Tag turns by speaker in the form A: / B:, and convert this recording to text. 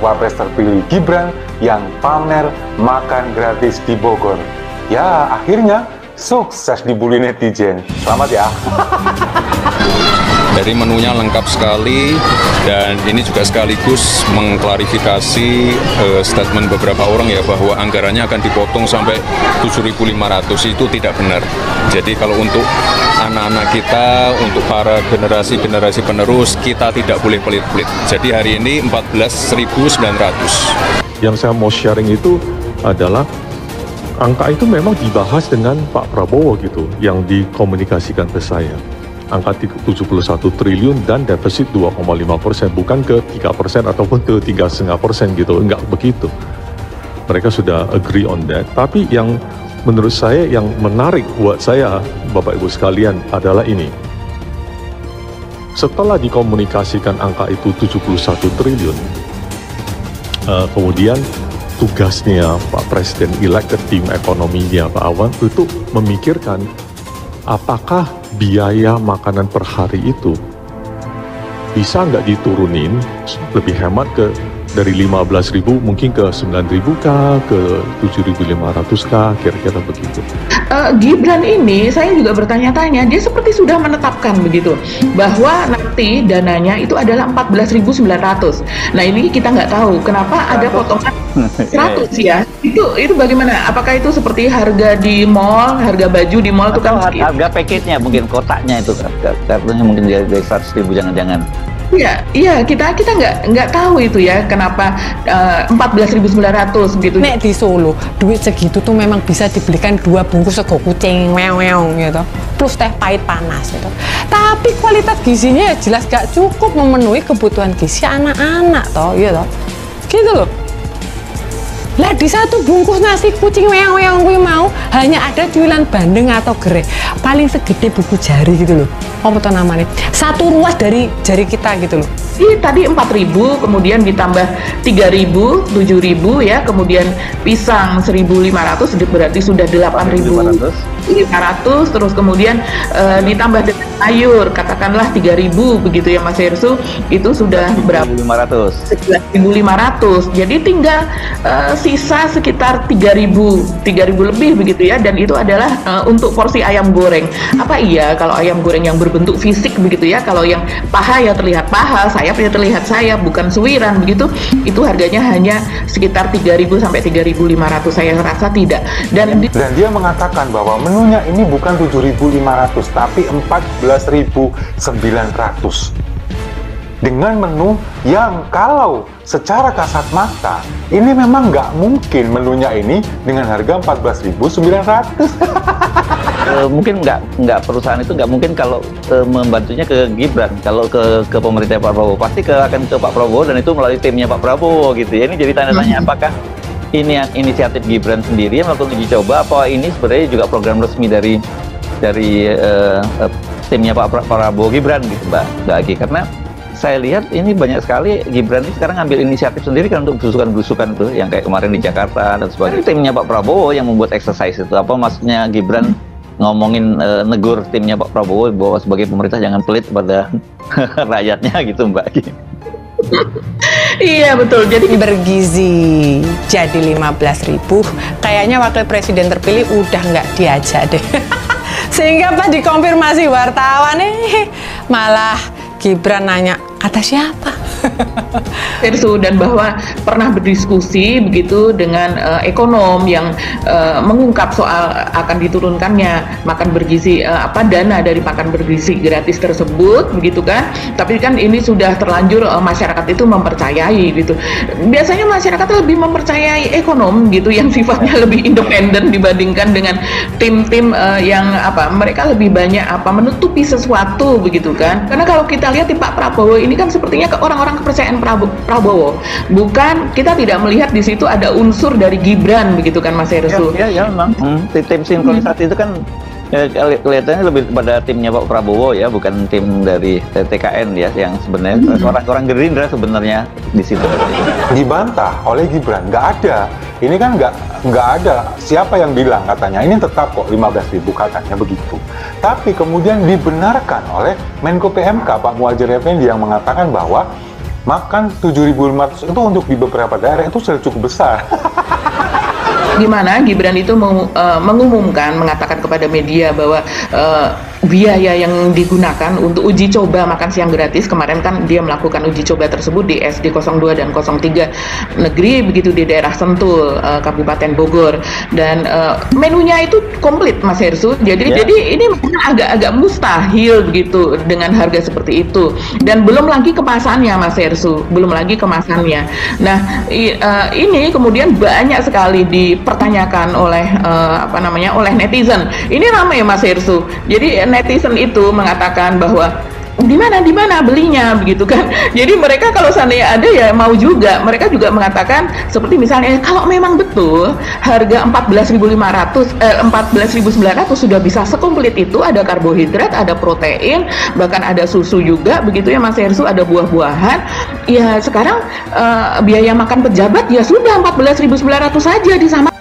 A: Wapres terpilih Gibran yang pamer makan gratis di Bogor. Ya, akhirnya sukses dibully netizen. Selamat ya.
B: Dari menunya lengkap sekali, dan ini juga sekaligus mengklarifikasi statement beberapa orang ya, bahwa anggarannya akan dipotong sampai 7.500. Itu tidak benar. Jadi kalau untuk anak-anak kita, untuk para generasi penerus, kita tidak boleh pelit-pelit. Jadi hari ini 14.900.
C: Yang saya mau sharing itu adalah angka itu memang dibahas dengan Pak Prabowo gitu, yang dikomunikasikan ke saya. Angka 71 triliun dan defisit 2,5%, bukan ke 3% ataupun ke 3,5% gitu, enggak begitu. Mereka sudah agree on that. Tapi yang menurut saya yang menarik buat saya, Bapak Ibu sekalian, adalah ini. Setelah dikomunikasikan angka itu 71 triliun, kemudian tugasnya Pak Presiden-elect ke tim ekonominya Pak Awan itu memikirkan apakah biaya makanan per hari itu bisa nggak diturunin lebih hemat ke dari 15.000 mungkin ke 9.000 kah, ke 7.500 kah, kira-kira begitu.
D: Gibran ini saya juga bertanya-tanya, dia seperti sudah menetapkan begitu bahwa nanti dananya itu adalah 14.900. Nah ini kita nggak tahu kenapa ada potongan 100 ya. Itu bagaimana? Apakah itu seperti harga di mall, harga baju di mall itu kan
E: harga package-nya, mungkin kotaknya itu kartunya mungkin dari 100.000, jangan-jangan.
D: Iya, kita nggak tahu itu ya kenapa 14.900 gitu.
F: Nek di Solo duit segitu tuh memang bisa dibelikan 2 bungkus sego kucing meong gitu, plus teh pahit panas gitu. Tapi kualitas gizinya ya jelas gak cukup memenuhi kebutuhan gizi anak-anak toh, gitu toh. Gitu loh. Lah di satu bungkus nasi kucing meong-meong gue mau hanya ada cuilan bandeng atau gereh paling segede buku jari gitu loh. Apa tuh namanya? Satu ruas dari jari kita gitu loh.
D: Tadi 4.000, kemudian ditambah 3.000, 7.000 ya, kemudian pisang 1.500 berarti sudah 8.500, terus kemudian ditambah dengan sayur katakanlah 3.000 begitu ya Mas Hersu, itu sudah berapa? 11.500. Jadi tinggal sisa sekitar 3.000 lebih begitu ya, dan itu adalah untuk porsi ayam goreng. Apa iya kalau ayam goreng yang berbentuk fisik begitu ya, kalau yang paha ya terlihat paha, sayap ya terlihat sayap, bukan suwiran begitu, itu harganya hanya sekitar 3.000 sampai 3.500, saya rasa tidak. Dan
A: dia mengatakan bahwa menunya ini bukan 7.500 tapi 14.900. Dengan menu yang kalau secara kasat mata ini memang nggak mungkin menunya ini dengan harga 14.900.
E: Mungkin nggak perusahaan itu nggak mungkin kalau membantunya ke Gibran, kalau ke pemerintah Pak Prabowo pasti akan ke Pak Prabowo, dan itu melalui timnya Pak Prabowo gitu ya. Ini jadi tanda tanya, apakah ini inisiatif Gibran sendiri yang melakukan uji coba, apa ini sebenarnya juga program resmi dari timnya Pak Prabowo Gibran gitu Mbak Agi. Karena saya lihat ini banyak sekali Gibran ini sekarang ngambil inisiatif sendiri kan untuk belusukan-belusukan tuh, yang kayak kemarin di Jakarta dan sebagainya. Timnya Pak Prabowo yang membuat exercise itu. Apa maksudnya Gibran ngomongin negur timnya Pak Prabowo bahwa sebagai pemerintah jangan pelit pada rakyatnya gitu Mbak.
D: Iya betul, jadi
F: bergizi jadi 15.000, kayaknya wakil presiden terpilih udah nggak diajak deh. Sehingga pas dikonfirmasi wartawan malah Gibran nanya, kata siapa?
D: Dan bahwa pernah berdiskusi begitu dengan ekonom yang mengungkap soal akan diturunkannya makan bergizi, dana dari makan bergizi gratis tersebut begitu kan. Tapi kan ini sudah terlanjur masyarakat itu mempercayai gitu. Biasanya masyarakat lebih mempercayai ekonom gitu yang sifatnya lebih independen dibandingkan dengan tim-tim yang mereka lebih banyak menutupi sesuatu begitu kan. Karena kalau kita lihat di Pak Prabowo ini kan sepertinya orang-orang kepercayaan Prabowo, bukan, kita tidak melihat di situ ada unsur dari Gibran begitu kan Mas Hersu?
E: Ya memang tim sinkronisasi itu kan kelihatannya lebih pada timnya Pak Prabowo ya, bukan tim dari TKN ya, yang sebenarnya orang-orang Gerindra sebenarnya di situ.
A: Dibantah oleh Gibran, nggak ada. Ini kan nggak ada. Siapa yang bilang katanya ini tetap kok 15.000 katanya begitu. Tapi kemudian dibenarkan oleh Menko PMK Pak Muhadjir Effendi yang mengatakan bahwa makan 7.500 itu untuk di beberapa daerah itu sudah cukup besar.
D: Di mana Gibran itu mengumumkan, mengatakan kepada media bahwa biaya yang digunakan untuk uji coba makan siang gratis, kemarin kan dia melakukan uji coba tersebut di SD 02 dan 03 negeri begitu di daerah Sentul, Kabupaten Bogor, dan menunya itu komplit, Mas Hersu. Jadi ini agak mustahil begitu dengan harga seperti itu, dan belum lagi kemasannya, Mas Hersu, belum lagi kemasannya. Nah, ini kemudian banyak sekali dipertanyakan oleh oleh netizen. Ini ramai, Mas Hersu. Jadi netizen itu mengatakan bahwa di mana belinya begitu kan. Jadi mereka kalau seandainya ada ya mau juga, mereka juga mengatakan seperti misalnya kalau memang betul harga 14.900 sudah bisa sekomplit itu, ada karbohidrat, ada protein, bahkan ada susu juga begitu ya Mas Hersu, ada buah-buahan. Ya sekarang biaya makan pejabat ya sudah 14.900 saja di sama.